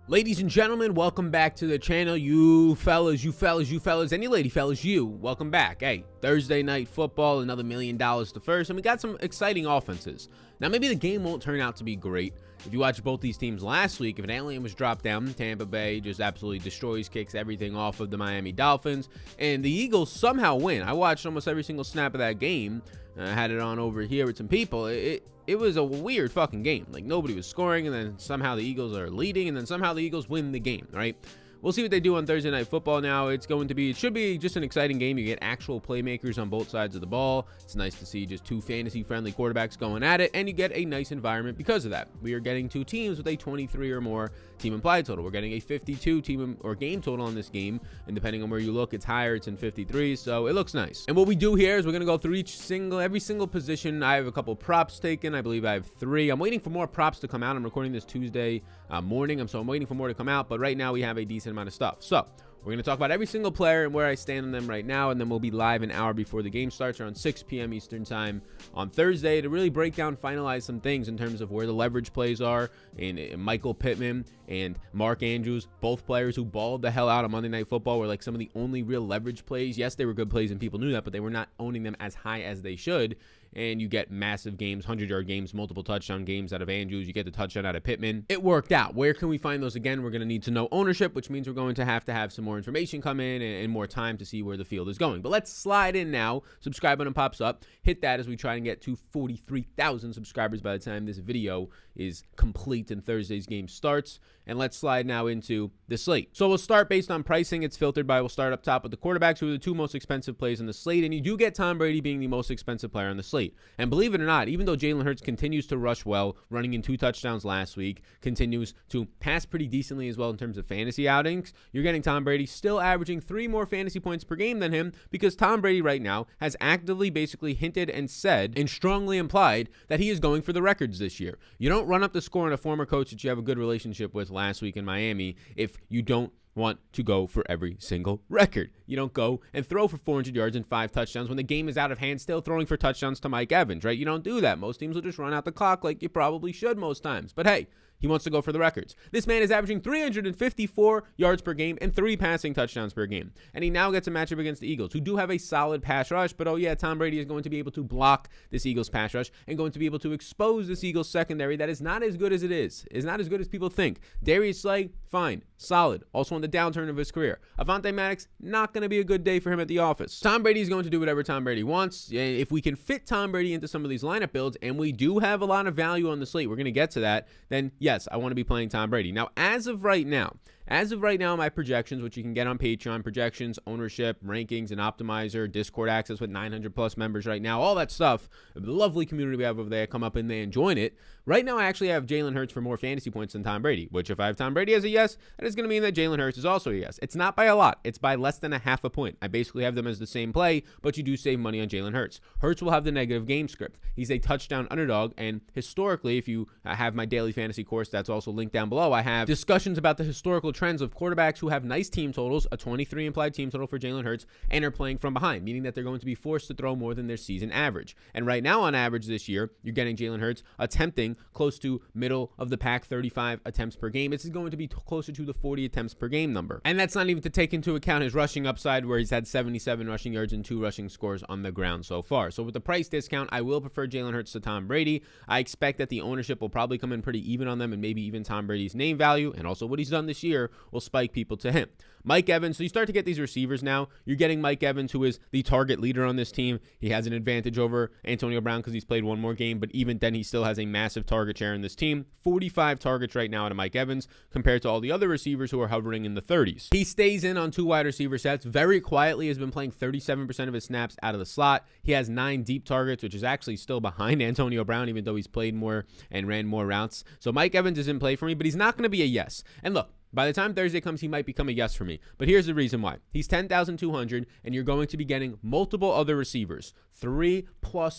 Ladies and gentlemen, welcome back to the channel. You fellas, and you lady fellas, welcome back. Hey, Thursday night football, another $1 million to first, and we got some exciting offenses. Now, maybe the game won't turn out to be great. If you watch both these teams last week, if an alien was dropped down, Tampa Bay just absolutely destroys, kicks everything off of the Miami Dolphins, and the Eagles somehow win. I watched almost every single snap of that game. I had it on over here with some people. It was a weird fucking game. Like, nobody was scoring, and then somehow the Eagles are leading, and then somehow the Eagles win the game, right? We'll see what they do on Thursday Night Football now. It should be just an exciting game. You get actual playmakers on both sides of the ball. It's nice to see just two fantasy-friendly quarterbacks going at it, and you get a nice environment because of that. We are getting two teams with a 23 or more team implied total. We're getting a 52 team or game total on this game, and depending on where you look, it's higher. It's in 53, so it looks nice. And what we do here is we're going to go through every single position. I have a couple props taken. I believe I have 3. I'm waiting for more props to come out. I'm recording this Tuesday morning, so I'm waiting for more to come out, but right now we have a decent amount of stuff. So we're going to talk about every single player and where I stand on them right now, and then we'll be live an hour before the game starts, around 6 p.m. Eastern time on Thursday, to really break down, finalize some things in terms of where the leverage plays are. And Michael Pittman and Mark Andrews, both players who balled the hell out on Monday Night Football, were like some of the only real leverage plays. Yes, they were good plays and people knew that, but they were not owning them as high as they should. And you get massive games, 100-yard games, multiple touchdown games out of Andrews. You get the touchdown out of Pittman. It worked out. Where can we find those again? We're going to need to know ownership, which means we're going to have some more information come in and more time to see where the field is going. But let's slide in now. Subscribe button pops up. Hit that as we try and get to 43,000 subscribers by the time this video is complete and Thursday's game starts. And let's slide now into the slate. So we'll start based on pricing. It's filtered by, we'll start up top with the quarterbacks, who are the 2 most expensive plays on the slate. And you do get Tom Brady being the most expensive player on the slate. And believe it or not, even though Jalen Hurts continues to rush well, running in 2 touchdowns last week, continues to pass pretty decently as well in terms of fantasy outings, you're getting Tom Brady still averaging 3 more fantasy points per game than him, because Tom Brady right now has actively basically hinted and said and strongly implied that he is going for the records this year. You don't run up the score on a former coach that you have a good relationship with last week in Miami if you don't want to go for every single record. You don't go and throw for 400 yards and 5 touchdowns when the game is out of hand, still throwing for touchdowns to Mike Evans, right? You don't do that. Most teams will just run out the clock like you probably should most times. But hey, he wants to go for the records. This man is averaging 354 yards per game and 3 passing touchdowns per game. And he now gets a matchup against the Eagles, who do have a solid pass rush. But oh yeah, Tom Brady is going to be able to block this Eagles pass rush and going to be able to expose this Eagles secondary that is not as good as it is. It's not as good as people think. Darius Slay, fine, solid. Also on the downturn of his career. Avonte Maddox, not going to be a good day for him at the office. Tom Brady is going to do whatever Tom Brady wants. If we can fit Tom Brady into some of these lineup builds, and we do have a lot of value on the slate, we're going to get to that, then yes, I want to be playing Tom Brady. Now, as of right now, my projections, which you can get on Patreon, projections, ownership, rankings, and optimizer, Discord access with 900 plus members right now, all that stuff, the lovely community we have over there, come up in there and join it. Right now, I actually have Jalen Hurts for more fantasy points than Tom Brady, which if I have Tom Brady as a yes, that is going to mean that Jalen Hurts is also a yes. It's not by a lot. It's by less than a half a point. I basically have them as the same play, but you do save money on Jalen Hurts. Hurts will have the negative game script. He's a touchdown underdog, and historically, if you have my daily fantasy course, that's also linked down below, I have discussions about the historical trends of quarterbacks who have nice team totals, a 23 implied team total for Jalen Hurts, and are playing from behind, meaning that they're going to be forced to throw more than their season average. And right now, on average this year, you're getting Jalen Hurts attempting close to middle of the pack, 35 attempts per game. This is going to be closer to the 40 attempts per game number. And that's not even to take into account his rushing upside, where he's had 77 rushing yards and 2 rushing scores on the ground so far. So with the price discount, I will prefer Jalen Hurts to Tom Brady. I expect that the ownership will probably come in pretty even on them, and maybe even Tom Brady's name value and also what he's done this year will spike people to him. Mike Evans, so you start to get these receivers now. You're getting Mike Evans, who is the target leader on this team. He has an advantage over Antonio Brown because he's played one more game, but even then he still has a massive target share in this team. 45 targets right now out of Mike Evans compared to all the other receivers who are hovering in the 30s. He stays in on 2 wide receiver sets. Very quietly has been playing 37% of his snaps out of the slot. He has 9 deep targets, which is actually still behind Antonio Brown, even though he's played more and ran more routes. So Mike Evans is in play for me, but he's not going to be a yes. And look, By the time Thursday comes, he might become a yes for me. But here's the reason why. He's 10,200, and you're going to be getting multiple other receivers, 3+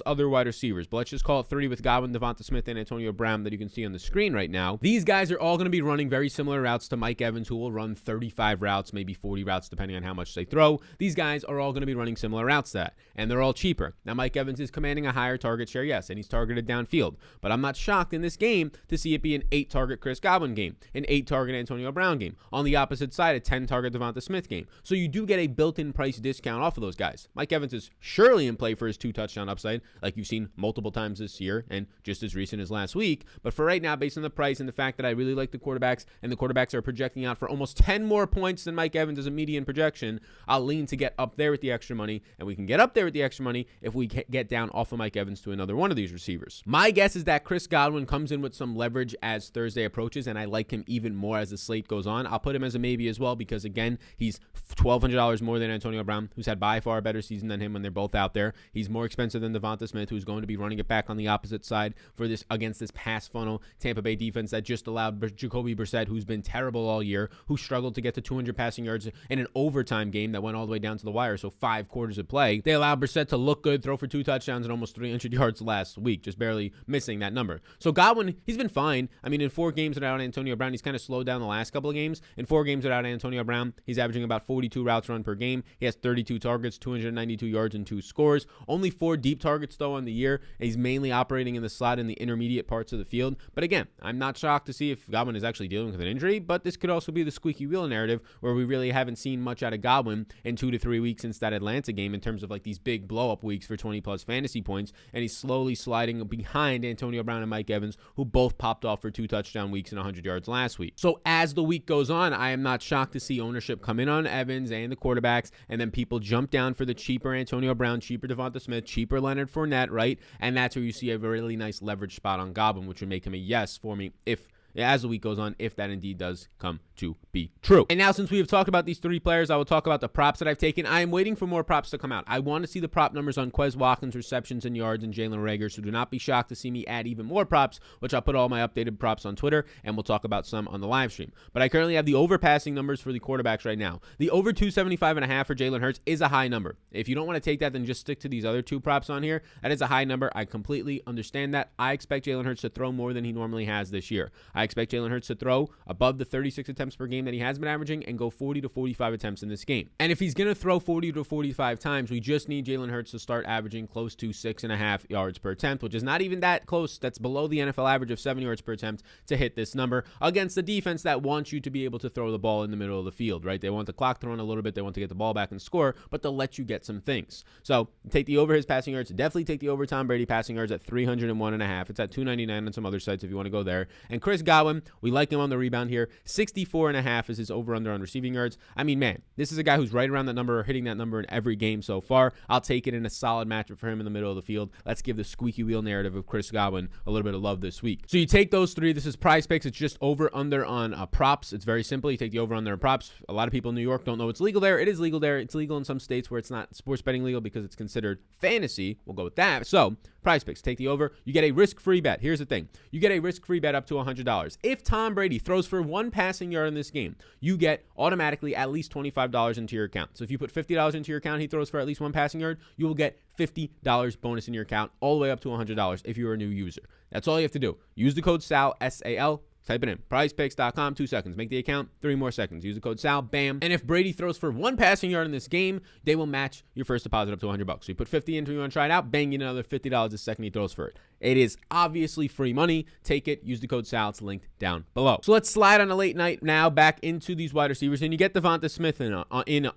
other wide receivers. But let's just call it 3 with Godwin, Devonta Smith, and Antonio Brown that you can see on the screen right now. These guys are all going to be running very similar routes to Mike Evans, who will run 35 routes, maybe 40 routes, depending on how much they throw. These guys are all going to be running similar routes to that, and they're all cheaper. Now, Mike Evans is commanding a higher target share, yes, and he's targeted downfield. But I'm not shocked in this game to see it be an 8-target Chris Godwin game, an 8-target Antonio Brown game. On the opposite side, a 10-target Devonta Smith game. So you do get a built-in price discount off of those guys. Mike Evans is surely in play for his 2-touchdown upside, like you've seen multiple times this year and just as recent as last week. But for right now, based on the price and the fact that I really like the quarterbacks, and the quarterbacks are projecting out for almost 10 more points than Mike Evans as a median projection, I'll lean to get up there with the extra money, and we can get up there with the extra money if we get down off of Mike Evans to another one of these receivers. My guess is that Chris Godwin comes in with some leverage as Thursday approaches, and I like him even more as the slate goes on. I'll put him as a maybe as well because, again, he's $1,200 more than Antonio Brown, who's had by far a better season than him when they're both out there. He's more expensive than Devonta Smith, who's going to be running it back on the opposite side for this against this pass funnel Tampa Bay defense that just allowed Jacoby Brissett, who's been terrible all year, who struggled to get to 200 passing yards in an overtime game that went all the way down to the wire, so 5 quarters of play. They allowed Brissett to look good, throw for 2 touchdowns and almost 300 yards last week, just barely missing that number. So Godwin, he's been fine. I mean, in 4 games without Antonio Brown, he's kind of slowed down the last couple of games. In 4 games without Antonio Brown, he's averaging about 42 routes run per game. He has 32 targets, 292 yards, and 2 scores. Only 4 deep targets, though, on the year. And he's mainly operating in the slot in the intermediate parts of the field. But again, I'm not shocked to see if Godwin is actually dealing with an injury, but this could also be the squeaky wheel narrative where we really haven't seen much out of Godwin in 2 to 3 weeks since that Atlanta game in terms of like these big blow-up weeks for 20-plus fantasy points, and he's slowly sliding behind Antonio Brown and Mike Evans, who both popped off for 2 touchdown weeks and 100 yards last week. So as the week goes on, I am not shocked to see ownership come in on Evans and the quarterbacks, and then people jump down for the cheaper Antonio Brown, cheaper Devonta Smith, cheaper Leonard Fournette, right? And that's where you see a really nice leverage spot on Godwin, which would make him a yes for me if as the week goes on, if that indeed does come to be true. And now, since we have talked about these 3 players, I will talk about the props that I've taken. I am waiting for more props to come out. I want to see the prop numbers on Quez Watkins, receptions and yards, and Jalen Reagor, so do not be shocked to see me add even more props, which I'll put all my updated props on Twitter, and we'll talk about some on the live stream. But I currently have the overpassing numbers for the quarterbacks right now. The over 275.5 for Jalen Hurts is a high number. If you don't want to take that, then just stick to these other 2 props on here. That is a high number. I completely understand that. I expect Jalen Hurts to throw more than he normally has this year. I expect Jalen Hurts to throw above the 36 attempts per game that he has been averaging and go 40 to 45 attempts in this game. And if he's going to throw 40 to 45 times, we just need Jalen Hurts to start averaging close to 6.5 yards per attempt, which is not even that close. That's below the NFL average of 7 yards per attempt to hit this number against the defense that wants you to be able to throw the ball in the middle of the field, right? They want the clock thrown a little bit. They want to get the ball back and score, but they'll let you get some things. So take the over his passing yards. Definitely take the over Tom Brady passing yards at 301.5. It's at 299 on some other sites if you want to go there. And Chris Godwin, we like him on the rebound here. 64.5 is his over-under on receiving yards. I mean, man, this is a guy who's right around that number or hitting that number in every game so far. I'll take it in a solid matchup for him in the middle of the field. Let's give the squeaky wheel narrative of Chris Godwin a little bit of love this week. So you take those 3. This is Prize Picks. It's just over-under on props. It's very simple. You take the over-under on props. A lot of people in New York don't know it's legal there. It is legal there. It's legal in some states where it's not sports betting legal because it's considered fantasy. We'll go with that. So Prize Picks, take the over. You get a risk-free bet. Here's the thing. You get a risk-free bet up to $100. If Tom Brady throws for 1 passing yard in this game, you get automatically at least $25 into your account. So if you put $50 into your account, he throws for at least 1 passing yard, you will get $50 bonus in your account, all the way up to $100 if you're a new user. That's all you have to do. Use the code SAL, S-A-L. Type it in, prizepicks.com, 2 seconds. Make the account, 3 more seconds. Use the code SAL, bam. And if Brady throws for 1 passing yard in this game, they will match your first deposit up to $100. So you put 50 into, you want to try it out, bang, you get another $50 the second he throws for it. It is obviously free money. Take it. Use the code SAL. It's linked down below. So let's slide on a late night now back into these wide receivers, and you get Devonta Smith in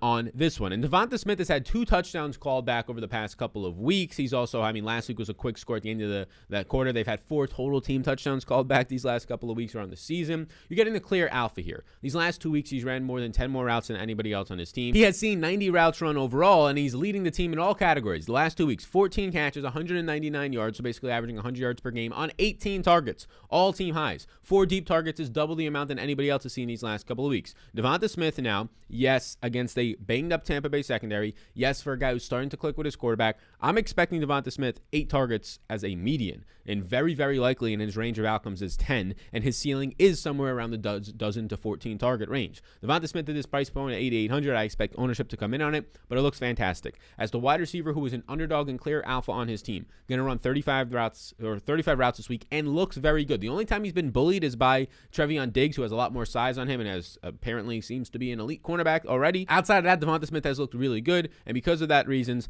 on this one. And Devonta Smith has had 2 touchdowns called back over the past couple of weeks. He's also, I mean, last week was a quick score at the end of that quarter. They've had 4 total team touchdowns called back these last couple of weeks around the season. You're getting the clear alpha here. These last 2 weeks, he's ran more than 10 more routes than anybody else on his team. He has seen 90 routes run overall, and he's leading the team in all categories. The last 2 weeks, 14 catches, 199 yards, so basically averaging averaging 100 yards per game on 18 targets, all team highs. 4 deep targets is double the amount than anybody else has seen these last couple of weeks. Devonta Smith now, yes, against a banged-up Tampa Bay secondary. Yes, for a guy who's starting to click with his quarterback. I'm expecting Devonta Smith 8 targets as a median, and very, very likely in his range of outcomes is 10, and his ceiling is somewhere around the dozen to 14 target range. Devonta Smith at this price point at 8,800. I expect ownership to come in on it, but it looks fantastic. As the wide receiver who is an underdog and clear alpha on his team, going to run 35 routes this week and looks very good. The only time he's been bullied is by Trevion Diggs, who has a lot more size on him and has apparently seems to be an elite cornerback already. Outside of that, Devonta Smith has looked really good, and because of that reasons,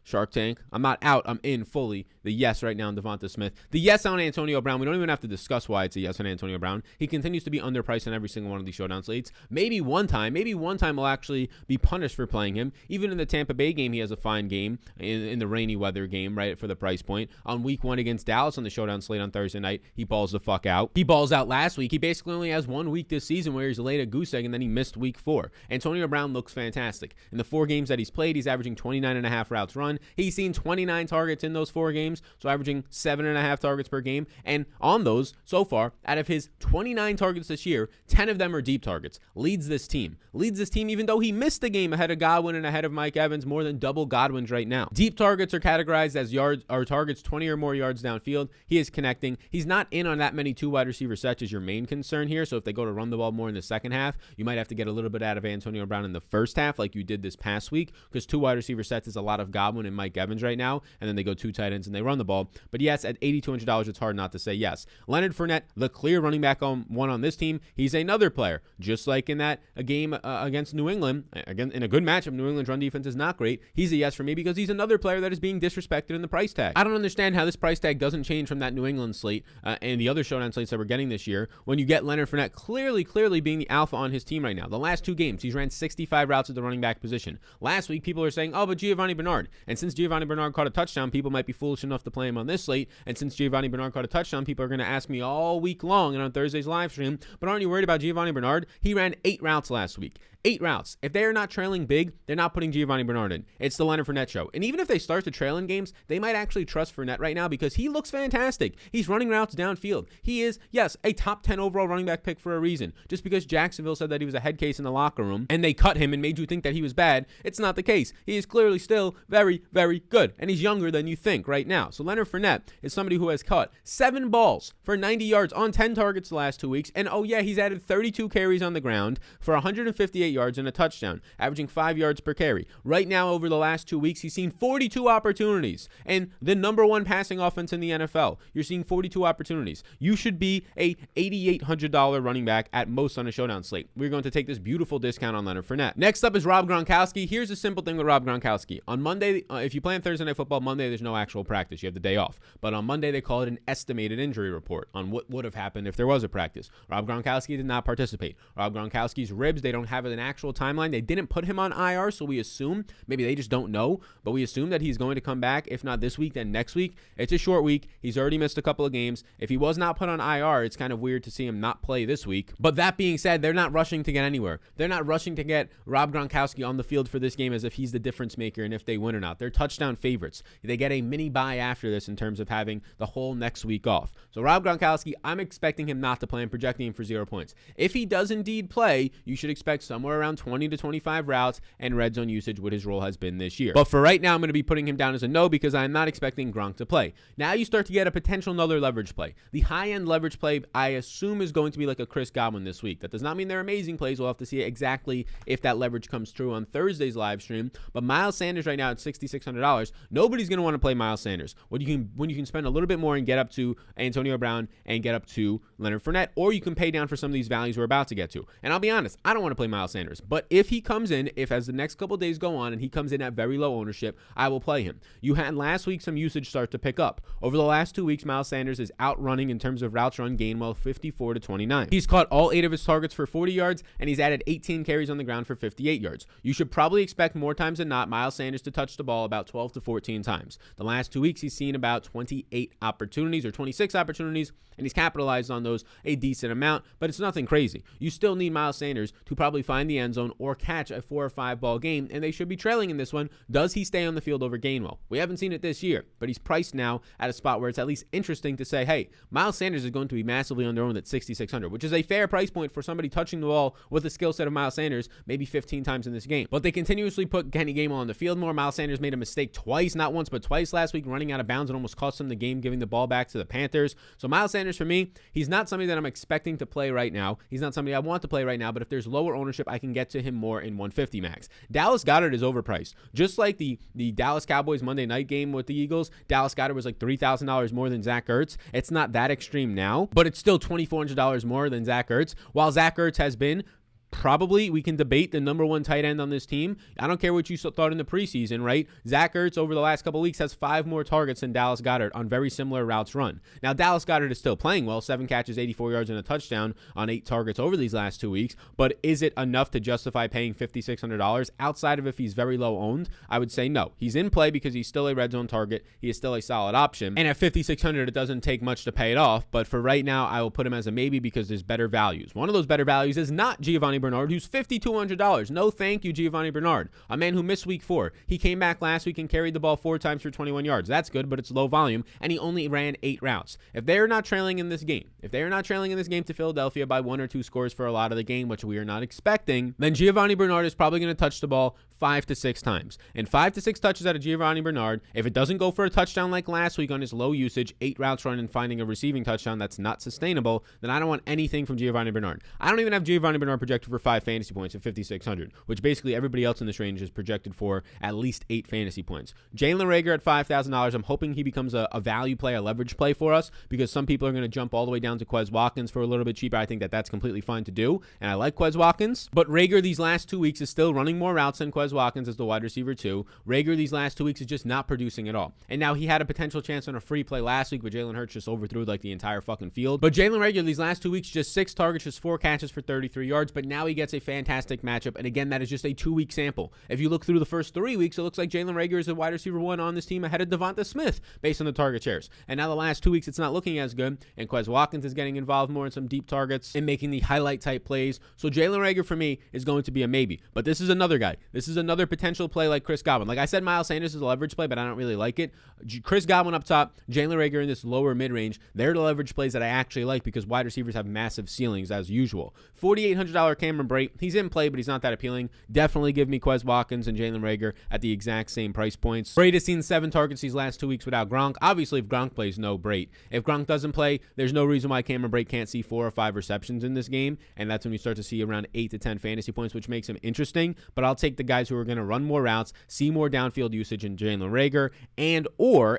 Shark Tank, I'm not out, I'm in fully. The yes right now on Devonta Smith. The yes on Antonio Brown. We don't even have to discuss why it's a yes on Antonio Brown. He continues to be underpriced on every single one of these showdown slates. Maybe one time will actually be punished for playing him. Even in the Tampa Bay game, he has a fine game in the rainy weather game, right, for the price point. On week 1 against Dallas on the showdown slate on Thursday night, he balls the fuck out. He balls out last week. He basically only has 1 week this season where he's laid a goose egg and then he missed week 4. Antonio Brown looks fantastic. In the 4 games that he's played, he's averaging 29.5 routes run. He's seen 29 targets in those 4 games, so averaging 7.5 targets per game. And on those, so far, out of his 29 targets this year, 10 of them are deep targets. Leads this team even though he missed the game ahead of Godwin and ahead of Mike Evans, more than double Godwin's right now. Deep targets are categorized as yards or targets 20 or more yards downfield. He is connecting. He's not in on that many 2 wide receiver sets is your main concern here. So if they go to run the ball more in the second half, you might have to get a little bit out of Antonio Brown in the first half like you did this past week, because 2 wide receiver sets is a lot of Godwin and Mike Evans right now, and then they go 2 tight ends and they run the ball. But yes, at $8,200, it's hard not to say yes. Leonard Fournette, the clear running back on this team, he's another player. Just like in that game against New England, again in a good matchup, New England's run defense is not great. He's a yes for me because he's another player that is being disrespected in the price tag. I don't understand how this price tag doesn't change from that New England slate and the other showdown slates that we're getting this year when you get Leonard Fournette clearly being the alpha on his team right now. The last 2 games, he's ran 65 routes at the running back position. Last week, people are saying, oh, but Giovanni Bernard. And since Giovanni Bernard caught a touchdown, people might be foolish enough to play him on this slate. And since Giovanni Bernard caught a touchdown, people are going to ask me all week long and on Thursday's live stream, but aren't you worried about Giovanni Bernard? He ran 8 routes last week. 8 routes. If they are not trailing big, they're not putting Giovanni Bernard in. It's the Leonard Fournette show. And even if they start to trail in games, they might actually trust Fournette right now because he looks fantastic. He's running routes downfield. He is, yes, a top 10 overall running back pick for a reason. Just because Jacksonville said that he was a head case in the locker room and they cut him and made you think that he was bad, it's not the case. He is clearly still very, very good. And he's younger than you think right now. So Leonard Fournette is somebody who has caught 7 balls for 90 yards on 10 targets the last 2 weeks. And oh yeah, he's added 32 carries on the ground for 158 yards and a touchdown, averaging 5 yards per carry. Right now, over the last 2 weeks, he's seen 42 opportunities. And the number 1 passing offense in the NFL, you're seeing 42 opportunities. You should be a $8,800 running back at most on a showdown slate. We're going to take this beautiful discount on Leonard Fournette. Next up is Rob Gronkowski. Here's a simple thing with Rob Gronkowski. On Monday, if you play on Thursday Night Football, Monday there's no actual practice. You have the day off. But on Monday, they call it an estimated injury report on what would have happened if there was a practice. Rob Gronkowski did not participate. Rob Gronkowski's ribs, they don't have an actual timeline. They didn't put him on IR, so we assume, maybe they just don't know, but we assume that he's going to come back. If not this week, then next week. It's a short week. He's already missed a couple of games. If he was not put on IR, it's kind of weird to see him not play this week. But that being said, they're not rushing to get anywhere. They're not rushing to get Rob Gronkowski on the field for this game as if he's the difference maker and if they win or not. They're touchdown favorites. They get a mini bye after this in terms of having the whole next week off. So Rob Gronkowski, I'm expecting him not to play and projecting him for 0 points. If he does indeed play, you should expect somewhere around 20 to 25 routes and red zone usage, what his role has been this year. But for right now, I'm going to be putting him down as a no because I'm not expecting Gronk to play. Now you start to get a potential another leverage play. The high-end leverage play, I assume, is going to be like a Chris Godwin this week. That does not mean they're amazing plays. We'll have to see exactly if that leverage comes true on Thursday's live stream. But Miles Sanders right now at $6,600, nobody's going to want to play Miles Sanders. When you can spend a little bit more and get up to Antonio Brown and get up to Leonard Fournette, or you can pay down for some of these values we're about to get to. And I'll be honest, I don't want to play Miles Sanders. But if he comes in, if as the next couple days go on and he comes in at very low ownership, I will play him. You had last week some usage start to pick up. Over the last 2 weeks, Miles Sanders is outrunning in terms of routes run Gainwell 54 to 29. He's caught all 8 of his targets for 40 yards, and he's added 18 carries on the ground for 58 yards. You should probably expect more times than not Miles Sanders to touch the ball about 12 to 14 times. The last 2 weeks, he's seen about 28 opportunities or 26 opportunities, and he's capitalized on those a decent amount, but it's nothing crazy. You still need Miles Sanders to probably find the end zone or catch a 4 or 5 ball game, and they should be trailing in this one. Does he stay on the field over Gainwell? We haven't seen it this year, but he's priced now at a spot where it's at least interesting to say, hey, Miles Sanders is going to be massively underowned at 6,600, which is a fair price point for somebody touching the ball with the skill set of Miles Sanders, maybe 15 times in this game. But they continuously put Kenny Gainwell on the field more. Miles Sanders made a mistake twice, not once, but twice last week, running out of bounds and almost cost him the game, giving the ball back to the Panthers. So Miles Sanders, for me, he's not somebody that I'm expecting to play right now. He's not somebody I want to play right now, but if there's lower ownership, I can get to him more in 150 max. Dallas Goedert is overpriced. Just like the Dallas Cowboys Monday night game with the Eagles, Dallas Goedert was like $3,000 more than Zach Ertz. It's not that extreme now, but it's still $2,400 more than Zach Ertz, while Zach Ertz has been probably, we can debate the number one tight end on this team. I don't care what you thought in the preseason, right? Zach Ertz over the last couple of weeks has 5 more targets than Dallas Goedert on very similar routes run. Now, Dallas Goedert is still playing well, 7 catches, 84 yards, and a touchdown on 8 targets over these last 2 weeks, but is it enough to justify paying $5,600? Outside of if he's very low owned, I would say no. He's in play because he's still a red zone target. He is still a solid option, and at $5,600, it doesn't take much to pay it off, but for right now, I will put him as a maybe because there's better values. One of those better values is not Giovanni Bernard, who's $5,200. No thank you, Giovanni Bernard, a man who missed week 4. He came back last week and carried the ball 4 times for 21 yards. That's good, but it's low volume, and he only ran 8 routes. If they are not trailing in this game, to Philadelphia by 1 or 2 scores for a lot of the game, which we are not expecting, then Giovanni Bernard is probably going to touch the ball 5 to 6 times. And 5 to 6 touches out of Giovanni Bernard, if it doesn't go for a touchdown like last week on his low usage, 8 routes run and finding a receiving touchdown that's not sustainable, then I don't want anything from Giovanni Bernard. I don't even have Giovanni Bernard projected for 5 fantasy points at 5,600, which basically everybody else in this range is projected for at least 8 fantasy points. Jalen Reagor at $5,000, I'm hoping he becomes a value play, a leverage play for us, because some people are going to jump all the way down to Quez Watkins for a little bit cheaper. I think that that's completely fine to do, and I like Quez Watkins, but Reagor these last 2 weeks is still running more routes than Quez Watkins as the wide receiver 2. Reagor these last 2 weeks is just not producing at all. And now he had a potential chance on a free play last week, but Jalen Hurts just overthrew like the entire fucking field. But Jalen Reagor these last 2 weeks, just 6 targets, just 4 catches for 33 yards, but now he gets a fantastic matchup. And again, that is just a 2-week sample. If you look through the first 3 weeks, it looks like Jalen Reagor is a wide receiver 1 on this team ahead of Devonta Smith based on the target shares. And now the last 2 weeks, it's not looking as good. And Quez Watkins is getting involved more in some deep targets and making the highlight type plays. So Jalen Reagor for me is going to be a maybe. But this is another guy. This is another potential play like Chris Godwin. Like I said, Miles Sanders is a leverage play, but I don't really like it. Chris Godwin up top, Jalen Reagor in this lower mid-range. They're the leverage plays that I actually like because wide receivers have massive ceilings as usual. $4,800 Cameron Brate. He's in play, but he's not that appealing. Definitely give me Quez Watkins and Jalen Reagor at the exact same price points. Brate has seen 7 targets these last 2 weeks without Gronk. Obviously, if Gronk plays, no Brate. If Gronk doesn't play, there's no reason why Cameron Brate can't see 4 or 5 receptions in this game, and that's when you start to see around 8 to 10 fantasy points, which makes him interesting. But I'll take the guys who are going to run more routes, see more downfield usage in Jalen Reagor, and or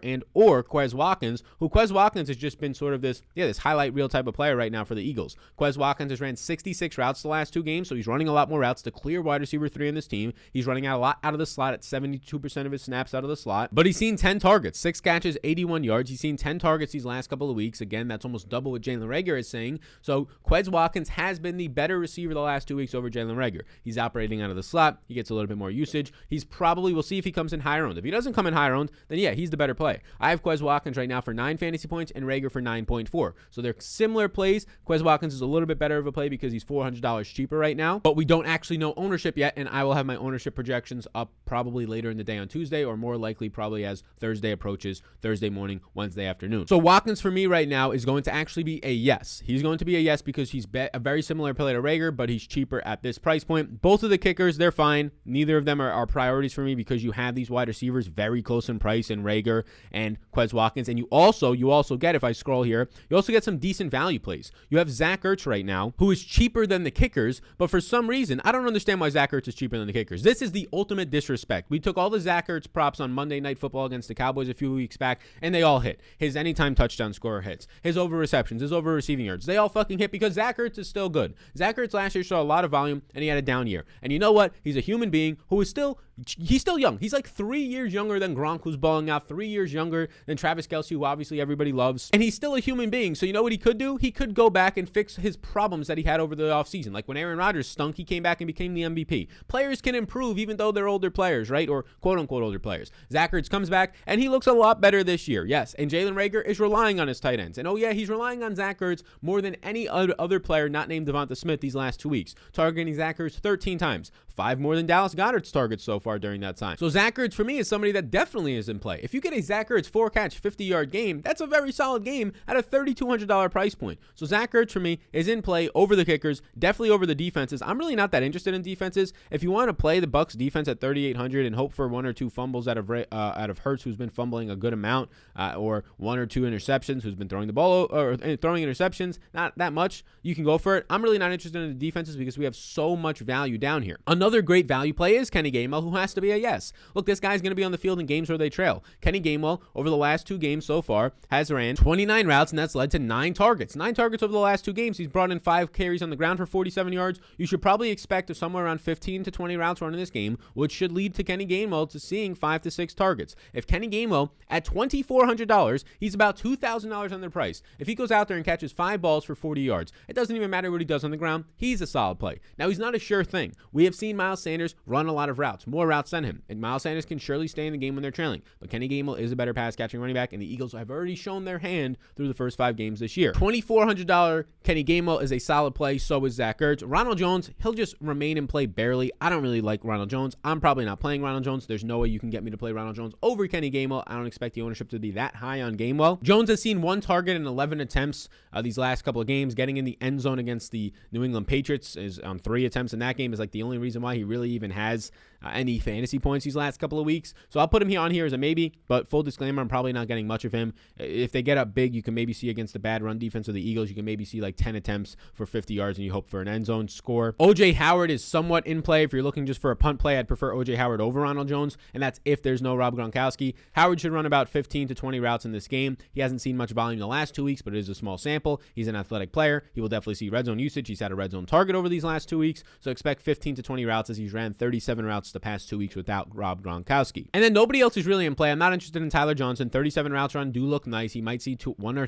Quez Watkins, who Quez Watkins has just been sort of this highlight reel type of player right now for the Eagles. Quez Watkins has ran 66 routes the last 2 games, so he's running a lot more routes. The clear wide receiver 3 in this team. He's running out a lot out of the slot at 72% of his snaps out of the slot, but he's seen 10 targets, 6 catches, 81 yards. He's seen 10 targets these last couple of weeks. Again, that's almost double what Jalen Reagor is saying. So Quez Watkins has been the better receiver the last 2 weeks over Jalen Reagor. He's operating out of the slot. He gets a little bit more usage. He's probably, we'll see if he comes in higher owned. If he doesn't come in higher owned, then yeah, he's the better play. I have Quez Watkins right now for 9 fantasy points and Reagor for 9.4. So they're similar plays. Quez Watkins is a little bit better of a play because he's $400 cheaper right now, but we don't actually know ownership yet, and I will have my ownership projections up probably later in the day on Tuesday, or more likely probably as Thursday approaches, Thursday morning, Wednesday afternoon. So Watkins for me right now is going to actually be a yes. He's going to be a yes because he's a very similar play to Reagor, but he's cheaper at this price point. Both of the kickers, they're fine. Neither of them are priorities for me because you have these wide receivers very close in price in Reagor and Quez Watkins, and you also get, if I scroll here, you also get some decent value plays. You have Zach Ertz right now, who is cheaper than the kickers, but for some reason, I don't understand why Zach Ertz is cheaper than the kickers. This is the ultimate disrespect. We took all the Zach Ertz props on Monday Night Football against the Cowboys a few weeks back, and they all hit. His anytime touchdown scorer hits. His over receptions, his over receiving yards, they all fucking hit because Zach Ertz is still good. Zach Ertz last year saw a lot of volume, and he had a down year. And you know what? He's a human being who is still He's still young. He's like 3 years younger than Gronk, who's balling out, 3 years younger than Travis Kelce, who obviously everybody loves. And he's still a human being. So you know what he could do? He could go back and fix his problems that he had over the offseason. Like when Aaron Rodgers stunk, he came back and became the MVP. Players can improve even though they're older players, right? Or quote-unquote older players. Zach Ertz comes back, and he looks a lot better this year. Yes, and Jalen Reagor is relying on his tight ends. And oh yeah, he's relying on Zach Ertz more than any other player not named Devonta Smith these last 2 weeks, targeting Zach Ertz 13 times, 5 more than Dallas Goedert's targets so far during that time. So Zach Ertz for me is somebody that definitely is in play. If you get a Zach Ertz 4-catch, 50-yard game, that's a very solid game at a $3,200 price point. So Zach Ertz for me is in play over the kickers, definitely over the defenses. I'm really not that interested in defenses. If you want to play the Bucs defense at 3,800 and hope for 1 or 2 fumbles out of Hurts, who's been fumbling a good amount, or 1 or 2 interceptions, who's been throwing the ball or throwing interceptions, not that much, you can go for it. I'm really not interested in the defenses because we have so much value down here. Another great value play is Kenny Gainwell, who has to be a yes. Look, this guy's going to be on the field in games where they trail. Kenny Gainwell, over the last 2 games so far, has ran 29 routes, and that's led to 9 targets. 9 targets over the last 2 games. He's brought in 5 carries on the ground for 47 yards. You should probably expect somewhere around 15 to 20 routes run in this game, which should lead to Kenny Gainwell to seeing 5 to 6 targets. If Kenny Gainwell, at $2,400, he's about $2,000 underpriced. If he goes out there and catches 5 balls for 40 yards, it doesn't even matter what he does on the ground. He's a solid play. Now, he's not a sure thing. We have seen Miles Sanders run a lot of routes, more routes than him, and Miles Sanders can surely stay in the game when they're trailing. But Kenny Gainwell is a better pass-catching running back, and the Eagles have already shown their hand through the first 5 games this year. $2,400 Kenny Gainwell is a solid play. So is Zach Ertz. Ronald Jones, he'll just remain in play barely. I don't really like Ronald Jones. I'm probably not playing Ronald Jones. There's no way you can get me to play Ronald Jones over Kenny Gainwell. I don't expect the ownership to be that high on Gainwell. Jones has seen 1 target in 11 attempts these last couple of games. Getting in the end zone against the New England Patriots is 3 attempts in that game is like the only reason why he really even has any fantasy points these last couple of weeks. So I'll put him here on here as a maybe, but full disclaimer, I'm probably not getting much of him. If they get up big, you can maybe see against the bad run defense of the Eagles, you can maybe see like 10 attempts for 50 yards and you hope for an end zone score. OJ Howard is somewhat in play. If you're looking just for a punt play, I'd prefer OJ Howard over Ronald Jones, and that's if there's no Rob Gronkowski. Howard should run about 15 to 20 routes in this game. He hasn't seen much volume the last 2 weeks, but it is a small sample. He's an athletic player. He will definitely see red zone usage. He's had a red zone target over these last 2 weeks, so expect 15 to 20 routes as he's ran 37 routes the past 2 weeks without Rob Gronkowski. And then nobody else is really in play. I'm not interested in Tyler Johnson. 37 routes run do look nice. He might see 1 or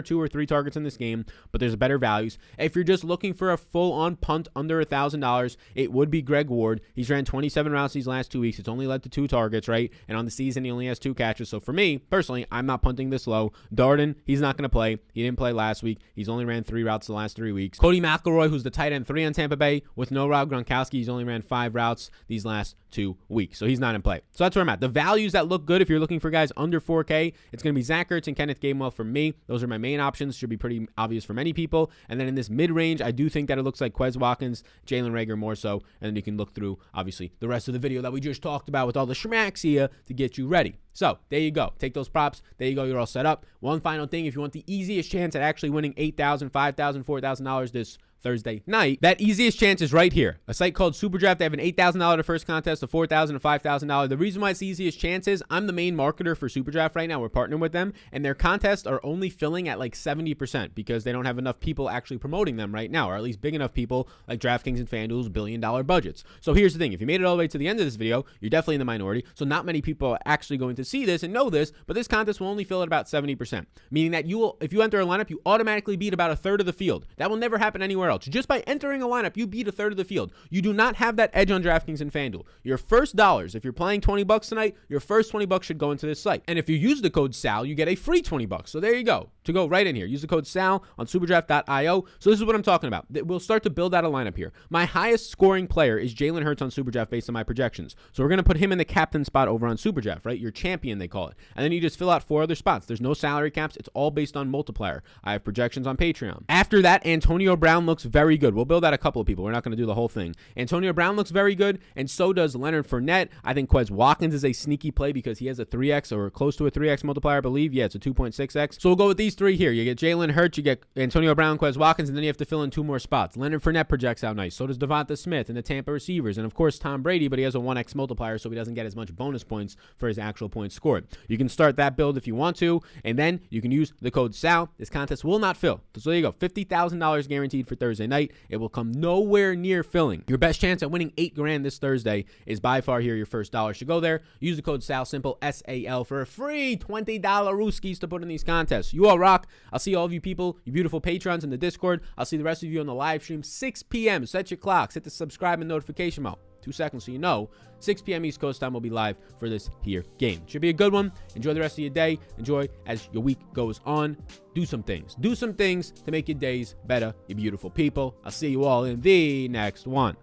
2 or 3 targets in this game, but there's better values. If you're just looking for a full-on punt under $1,000, it would be Greg Ward. He's ran 27 routes these last 2 weeks. It's only led to 2 targets, right? And on the season, he only has 2 catches. So for me, personally, I'm not punting this low. Darden, he's not going to play. He didn't play last week. He's only ran 3 routes the last 3 weeks. Cody McElroy, who's the tight end 3 on Tampa Bay, with no Rob Gronkowski, he's only ran 5 routes these last 2 weeks. So he's not in play. So that's where I'm at. The values that look good if you're looking for guys under 4K, it's going to be Zach Ertz and Kenneth Gainwell for me. Those are my main options. Should be pretty obvious for many people. And then in this mid-range, I do think that it looks like Quez Watkins, Jalen Reagor more so. And then you can look through, obviously, the rest of the video that we just talked about with all the schmacks here to get you ready. So there you go. Take those props. There you go. You're all set up. One final thing. If you want the easiest chance at actually winning $8,000, $5,000, $4,000 this Thursday night, that easiest chance is right here. A site called SuperDraft. They have an $8,000 to first contest, a $4,000 to $5,000. The reason why it's the easiest chance is I'm the main marketer for SuperDraft right now. We're partnering with them, and their contests are only filling at like 70% because they don't have enough people actually promoting them right now, or at least big enough people like DraftKings and FanDuel's billion-dollar budgets. So here's the thing. If you made it all the way to the end of this video, you're definitely in the minority. So not many people are actually going to see this and know this, but this contest will only fill at about 70%, meaning that if you enter a lineup, you automatically beat about a third of the field. That will never happen anywhere else. Just by entering a lineup, you beat a third of the field. You do not have that edge on DraftKings and FanDuel. Your first dollars, if you're playing $20 tonight, your first $20 should go into this site. And if you use the code SAL, you get a free $20. So there you go. To go right in here, use the code SAL on superdraft.io. So this is what I'm talking about. We'll start to build out a lineup here. My highest scoring player is Jalen Hurts on SuperDraft based on my projections. So we're going to put him in the captain spot over on SuperDraft, right? Your champion, they call it. And then you just fill out 4 other spots. There's no salary caps. It's all based on multiplier. I have projections on Patreon. After that, Antonio Brown looks very good. We'll build out a couple of people. We're not going to do the whole thing. Antonio Brown looks very good, and so does Leonard Fournette. I think Quez Watkins is a sneaky play because he has a 3x or close to a 3x multiplier, I believe. Yeah, it's a 2.6x. So we'll go with these 3 here. You get Jalen Hurts, you get Antonio Brown, Quez Watkins, and then you have to fill in 2 more spots. Leonard Fournette projects out nice. So does Devonta Smith and the Tampa receivers. And, of course, Tom Brady, but he has a 1x multiplier, so he doesn't get as much bonus points for his actual points scored. You can start that build if you want to, and then you can use the code SAL. This contest will not fill. So there you go. $50,000 guaranteed for Thursday night. It will come nowhere near filling. Your best chance at winning $8 grand this Thursday is by far here. Your first dollar should go there. Use the code SAL, SAL, for a free $20 Rooskies to put in these contests. You all rock. I'll see all of you people, you beautiful patrons in the Discord. I'll see the rest of you on the live stream, 6 p.m. Set your clocks. Hit the subscribe and notification bell. 2 seconds so you know. 6 p.m. East Coast time will be live for this here game. Should be a good one. Enjoy the rest of your day. Enjoy as your week goes on. Do some things. Do some things to make your days better, you beautiful people. I'll see you all in the next one.